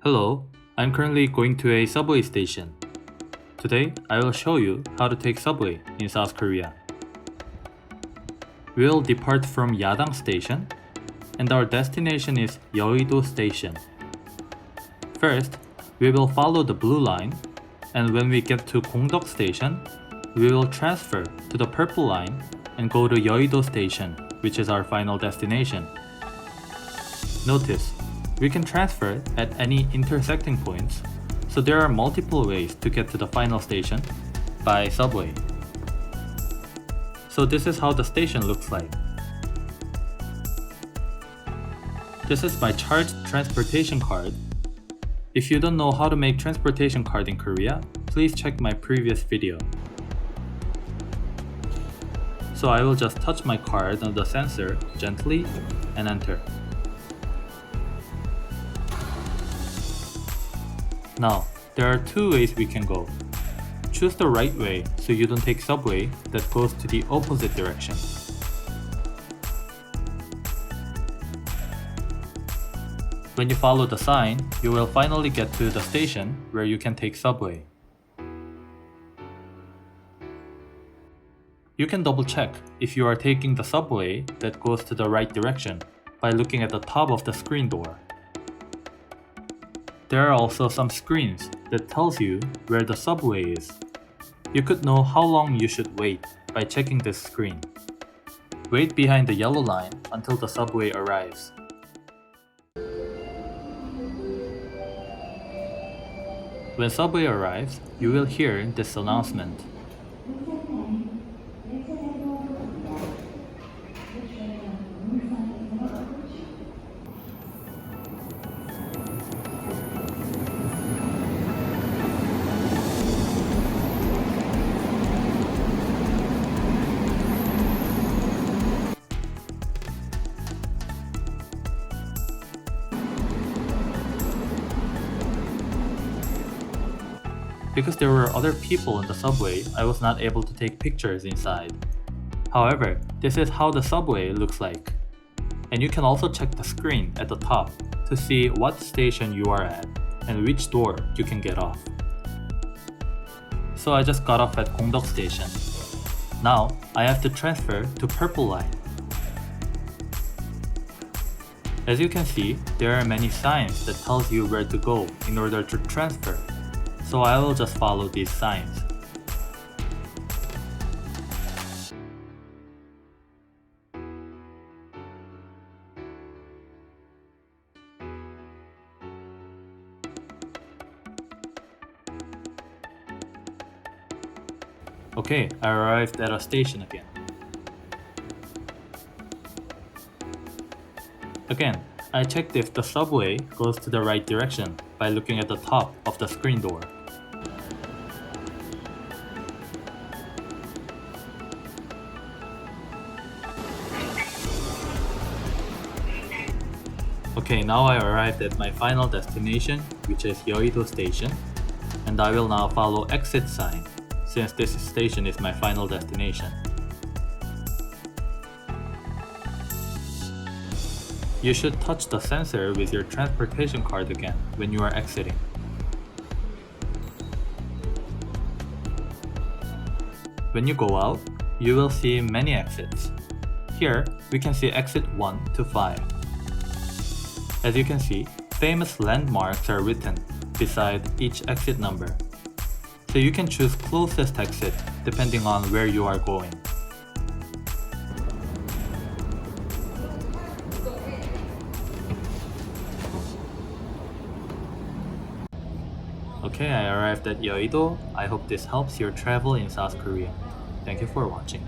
Hello, I'm currently going to a subway station. Today, I will show you how to take subway in South Korea. We'll depart from Yadang Station, and our destination is Yeouido Station. First, we will follow the blue line, and when we get to Gongdeok Station, we will transfer to the purple line and go to Yeouido Station, which is our final destination. Notice, we can transfer at any intersecting points, so there are multiple ways to get to the final station by subway. So this is how the station looks like. This is my charged transportation card. If you don't know how to make transportation card in Korea, please check my previous video. So I will just touch my card on the sensor gently and enter. Now, there are two ways we can go. Choose the right way so you don't take subway that goes to the opposite direction. When you follow the sign, you will finally get to the station where you can take subway. You can double check if you are taking the subway that goes to the right direction by looking at the top of the screen door. There are also some screens that tells you where the subway is. You could know how long you should wait by checking this screen. Wait behind the yellow line until the subway arrives. When subway arrives, you will hear this announcement. Because there were other people in the subway, I was not able to take pictures inside. However, this is how the subway looks like. And you can also check the screen at the top to see what station you are at and which door you can get off. So I just got off at Gongdeok Station. Now, I have to transfer to Purple Line. As you can see, there are many signs that tells you where to go in order to transfer. So I will just follow these signs. Okay, I arrived at a station again. Again, I checked if the subway goes to the right direction by looking at the top of the screen door. Okay, now I arrived at my final destination, which is Yeouido Station, and I will now follow exit sign, since this station is my final destination. You should touch the sensor with your transportation card again when you are exiting. When you go out, you will see many exits. Here, we can see exit 1 to 5. As you can see, famous landmarks are written beside each exit number. So you can choose closest exit depending on where you are going. Okay, I arrived at Yeouido. I hope this helps your travel in South Korea. Thank you for watching.